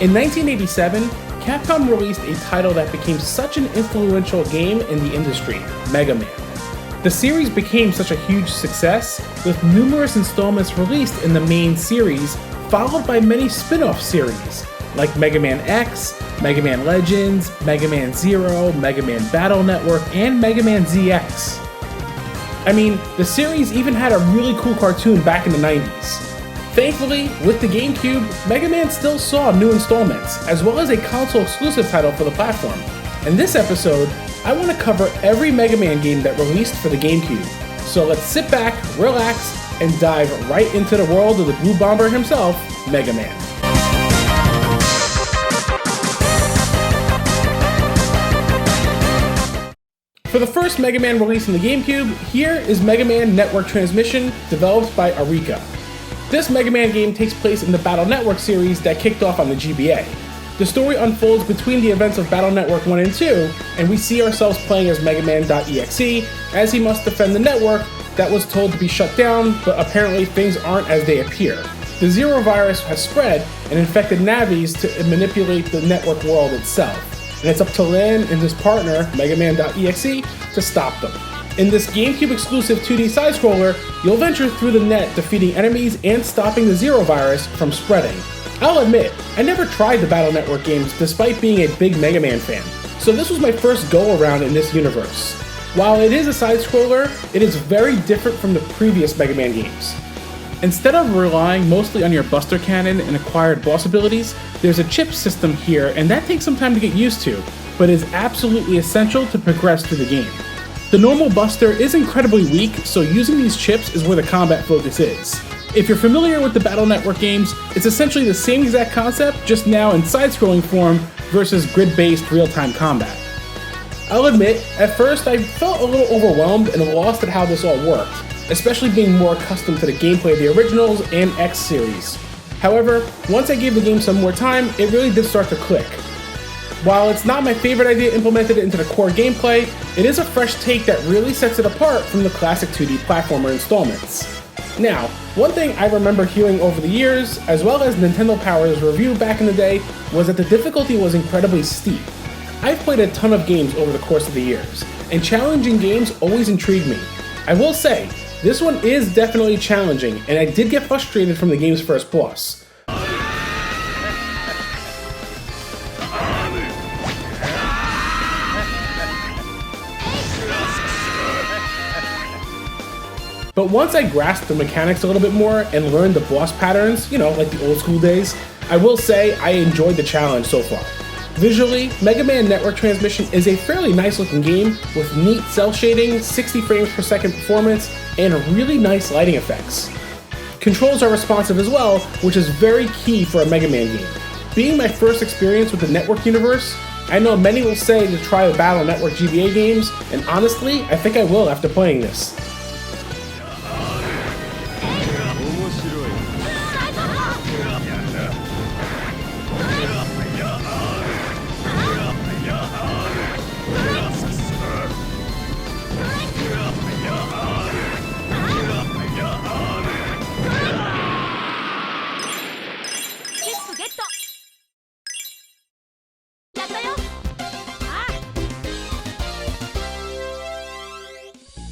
In 1987, Capcom released a title that became such an influential game in the industry, Mega Man. The series became such a huge success, with numerous installments released in the main series, followed by many spin-off series, like Mega Man X, Mega Man Legends, Mega Man Zero, Mega Man Battle Network, and Mega Man ZX. I mean, the series even had a really cool cartoon back in the 90s. Thankfully, with the GameCube, Mega Man still saw new installments, as well as a console-exclusive title for the platform. In this episode, I want to cover every Mega Man game that released for the GameCube. So let's sit back, relax, and dive right into the world of the Blue Bomber himself, Mega Man. For the first Mega Man release in the GameCube, here is Mega Man Network Transmission, developed by Arika. This Mega Man game takes place in the Battle Network series that kicked off on the GBA. The story unfolds between the events of Battle Network 1 and 2, and we see ourselves playing as Mega Man.exe, as he must defend the network that was told to be shut down, but apparently things aren't as they appear. The Zero virus has spread and infected Navis to manipulate the network world itself, and it's up to Lan and his partner, Mega Man.exe, to stop them. In this GameCube exclusive 2D side-scroller, you'll venture through the net defeating enemies and stopping the Zero virus from spreading. I'll admit, I never tried the Battle Network games despite being a big Mega Man fan, so this was my first go-around in this universe. While it is a side-scroller, it is very different from the previous Mega Man games. Instead of relying mostly on your Buster Cannon and acquired boss abilities, there's a chip system here, and that takes some time to get used to, but is absolutely essential to progress through the game. The normal Buster is incredibly weak, so using these chips is where the combat focus is. If you're familiar with the Battle Network games, it's essentially the same exact concept, just now in side-scrolling form versus grid-based real-time combat. I'll admit, at first I felt a little overwhelmed and lost at how this all worked, especially being more accustomed to the gameplay of the originals and X series. However, once I gave the game some more time, it really did start to click. While it's not my favorite idea implemented into the core gameplay, it is a fresh take that really sets it apart from the classic 2D platformer installments. Now, one thing I remember hearing over the years, as well as Nintendo Power's review back in the day, was that the difficulty was incredibly steep. I've played a ton of games over the course of the years, and challenging games always intrigue me. I will say, this one is definitely challenging, and I did get frustrated from the game's first boss. But once I grasped the mechanics a little bit more and learned the boss patterns, like the old school days, I will say I enjoyed the challenge so far. Visually, Mega Man Network Transmission is a fairly nice looking game with neat cell shading, 60 frames per second performance, and really nice lighting effects. Controls are responsive as well, which is very key for a Mega Man game. Being my first experience with the Network universe, I know many will say to try the Battle Network GBA games, and honestly, I think I will after playing this.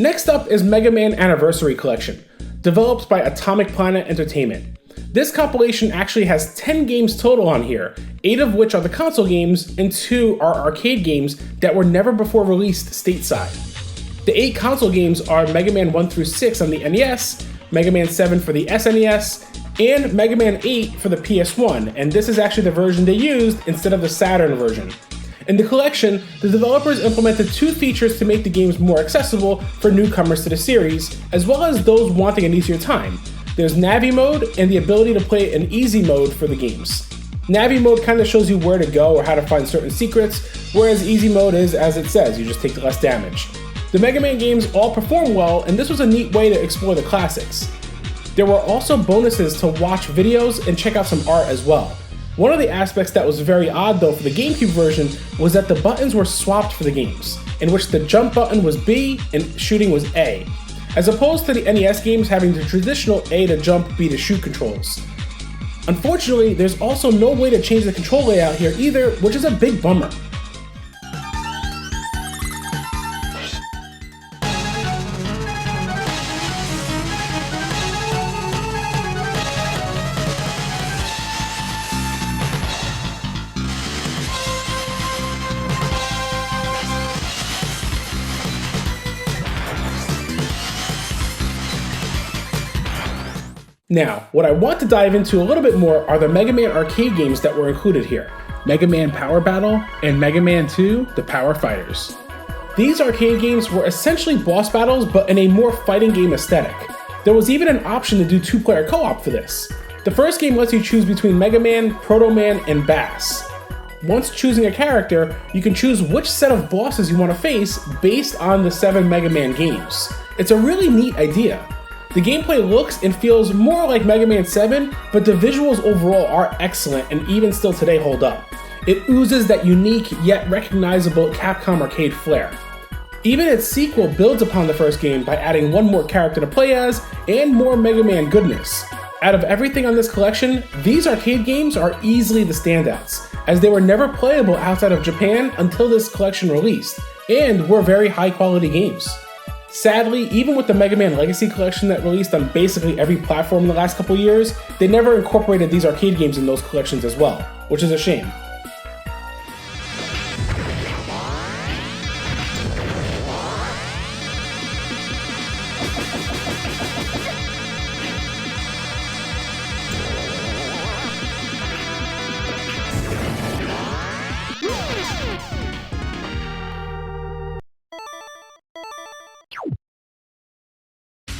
Next up is Mega Man Anniversary Collection, developed by Atomic Planet Entertainment. This compilation actually has 10 games total on here, 8 of which are the console games and 2 are arcade games that were never before released stateside. The 8 console games are Mega Man 1 through 6 on the NES, Mega Man 7 for the SNES, and Mega Man 8 for the PS1, and this is actually the version they used instead of the Saturn version. In the collection, the developers implemented 2 features to make the games more accessible for newcomers to the series, as well as those wanting an easier time. There's Navi mode and the ability to play an easy mode for the games. Navi mode kind of shows you where to go or how to find certain secrets, whereas easy mode is as it says, you just take less damage. The Mega Man games all perform well, and this was a neat way to explore the classics. There were also bonuses to watch videos and check out some art as well. One of the aspects that was very odd though for the GameCube version was that the buttons were swapped for the games, in which the jump button was B and shooting was A, as opposed to the NES games having the traditional A to jump, B to shoot controls. Unfortunately, there's also no way to change the control layout here either, which is a big bummer. Now, what I want to dive into a little bit more are the Mega Man arcade games that were included here, Mega Man Power Battle and Mega Man 2 The Power Fighters. These arcade games were essentially boss battles, but in a more fighting game aesthetic. There was even an option to do 2-player co-op for this. The first game lets you choose between Mega Man, Proto Man, and Bass. Once choosing a character, you can choose which set of bosses you want to face based on the 7 Mega Man games. It's a really neat idea. The gameplay looks and feels more like Mega Man 7, but the visuals overall are excellent and even still today hold up. It oozes that unique yet recognizable Capcom arcade flair. Even its sequel builds upon the first game by adding one more character to play as and more Mega Man goodness. Out of everything on this collection, these arcade games are easily the standouts, as they were never playable outside of Japan until this collection released, and were very high quality games. Sadly, even with the Mega Man Legacy Collection that released on basically every platform in the last couple years, they never incorporated these arcade games in those collections as well, which is a shame.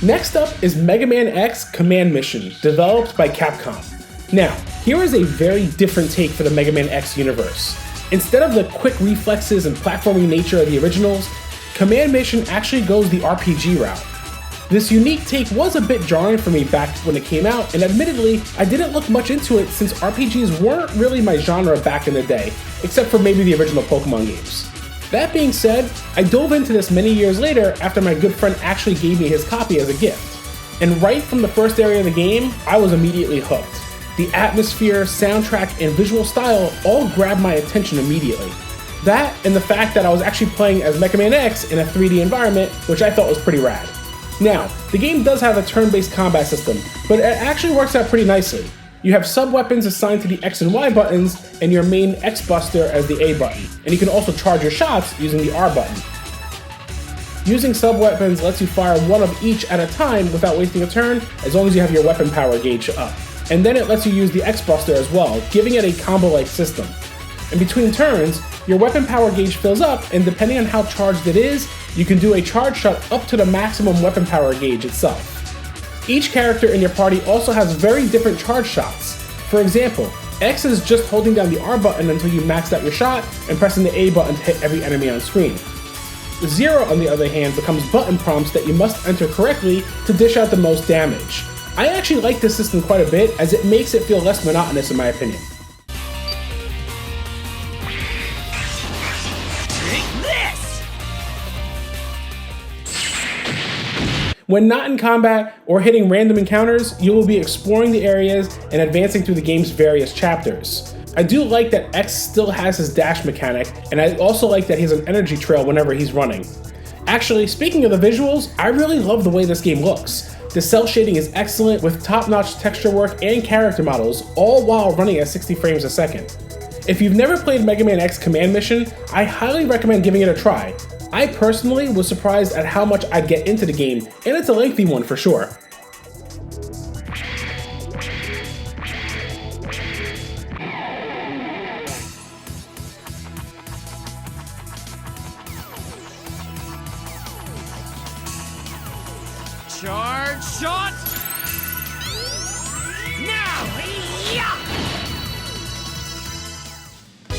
Next up is Mega Man X Command Mission, developed by Capcom. Now, here is a very different take for the Mega Man X universe. Instead of the quick reflexes and platforming nature of the originals, Command Mission actually goes the RPG route. This unique take was a bit jarring for me back when it came out, and admittedly, I didn't look much into it since RPGs weren't really my genre back in the day, except for maybe the original Pokemon games. That being said, I dove into this many years later after my good friend actually gave me his copy as a gift. And right from the first area of the game, I was immediately hooked. The atmosphere, soundtrack, and visual style all grabbed my attention immediately. That and the fact that I was actually playing as Mega Man X in a 3D environment, which I thought was pretty rad. Now, the game does have a turn-based combat system, but it actually works out pretty nicely. You have sub-weapons assigned to the X and Y buttons, and your main X Buster as the A button, and you can also charge your shots using the R button. Using sub-weapons lets you fire one of each at a time without wasting a turn, as long as you have your weapon power gauge up. And then it lets you use the X Buster as well, giving it a combo-like system. In between turns, your weapon power gauge fills up, and depending on how charged it is, you can do a charge shot up to the maximum weapon power gauge itself. Each character in your party also has very different charge shots. For example, X is just holding down the R button until you maxed out your shot and pressing the A button to hit every enemy on screen. Zero, on the other hand, becomes button prompts that you must enter correctly to dish out the most damage. I actually like this system quite a bit as it makes it feel less monotonous in my opinion. When not in combat or hitting random encounters, you will be exploring the areas and advancing through the game's various chapters. I do like that X still has his dash mechanic, and I also like that he has an energy trail whenever he's running. Actually, speaking of the visuals, I really love the way this game looks. The cell shading is excellent with top-notch texture work and character models, all while running at 60 frames a second. If you've never played Mega Man X Command Mission, I highly recommend giving it a try. I personally was surprised at how much I'd get into the game, and it's a lengthy one for sure. Charge shot! Now! Yeah!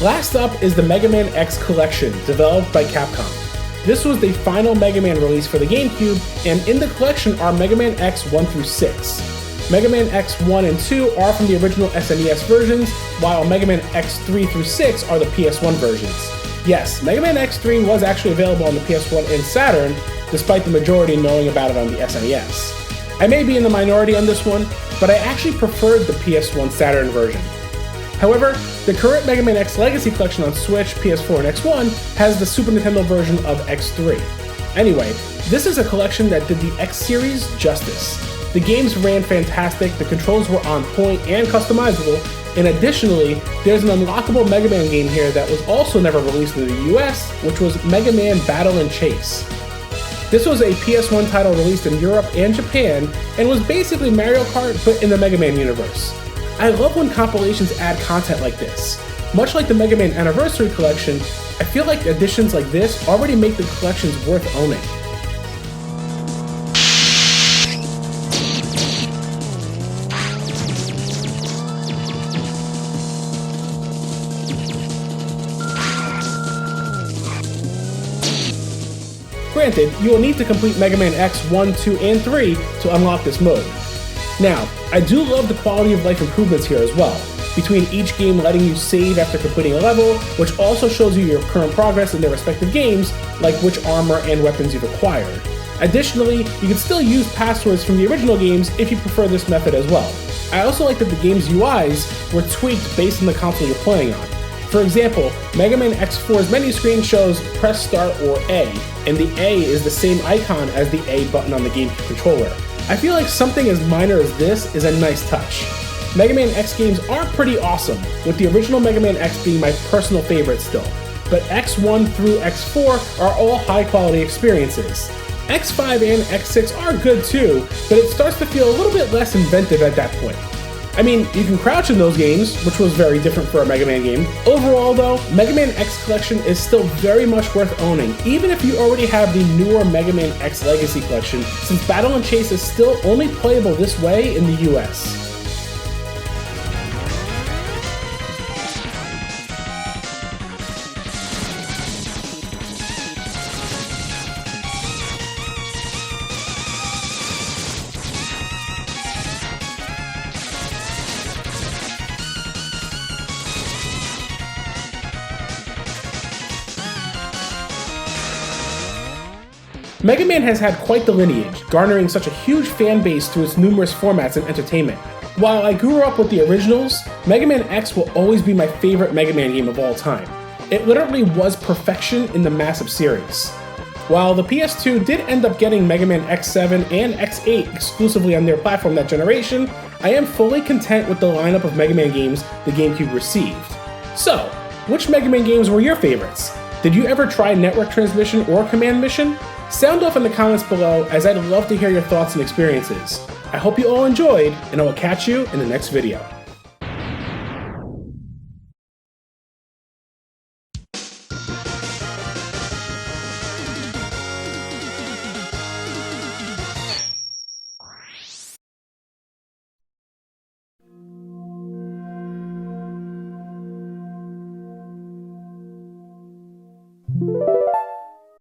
Last up is the Mega Man X Collection, developed by Capcom. This was the final Mega Man release for the GameCube, and in the collection are Mega Man X 1 through 6. Mega Man X 1 and 2 are from the original SNES versions, while Mega Man X 3 through 6 are the PS1 versions. Yes, Mega Man X3 was actually available on the PS1 and Saturn, despite the majority knowing about it on the SNES. I may be in the minority on this one, but I actually preferred the PS1 Saturn version. However, the current Mega Man X Legacy Collection on Switch, PS4, and X1 has the Super Nintendo version of X3. Anyway, this is a collection that did the X series justice. The games ran fantastic, the controls were on point and customizable, and additionally, there's an unlockable Mega Man game here that was also never released in the US, which was Mega Man Battle and Chase. This was a PS1 title released in Europe and Japan, and was basically Mario Kart but in the Mega Man universe. I love when compilations add content like this. Much like the Mega Man Anniversary Collection, I feel like additions like this already make the collections worth owning. Granted, you will need to complete Mega Man X 1, 2, and 3 to unlock this mode. Now, I do love the quality of life improvements here as well, between each game letting you save after completing a level, which also shows you your current progress in their respective games, like which armor and weapons you've acquired. Additionally, you can still use passwords from the original games if you prefer this method as well. I also like that the game's UIs were tweaked based on the console you're playing on. For example, Mega Man X4's menu screen shows press start or A, and the A is the same icon as the A button on the GameCube controller. I feel like something as minor as this is a nice touch. Mega Man X games are pretty awesome, with the original Mega Man X being my personal favorite still, but X1 through X4 are all high quality experiences. X5 and X6 are good too, but it starts to feel a little bit less inventive at that point. I mean, you can crouch in those games, which was very different for a Mega Man game. Overall though, Mega Man X Collection is still very much worth owning, even if you already have the newer Mega Man X Legacy Collection, since Battle and Chase is still only playable this way in the US. Mega Man has had quite the lineage, garnering such a huge fan base through its numerous formats and entertainment. While I grew up with the originals, Mega Man X will always be my favorite Mega Man game of all time. It literally was perfection in the massive series. While the PS2 did end up getting Mega Man X7 and X8 exclusively on their platform that generation, I am fully content with the lineup of Mega Man games the GameCube received. So, which Mega Man games were your favorites? Did you ever try Network Transmission or Command Mission? Sound off in the comments below, as I'd love to hear your thoughts and experiences. I hope you all enjoyed, and I will catch you in the next video.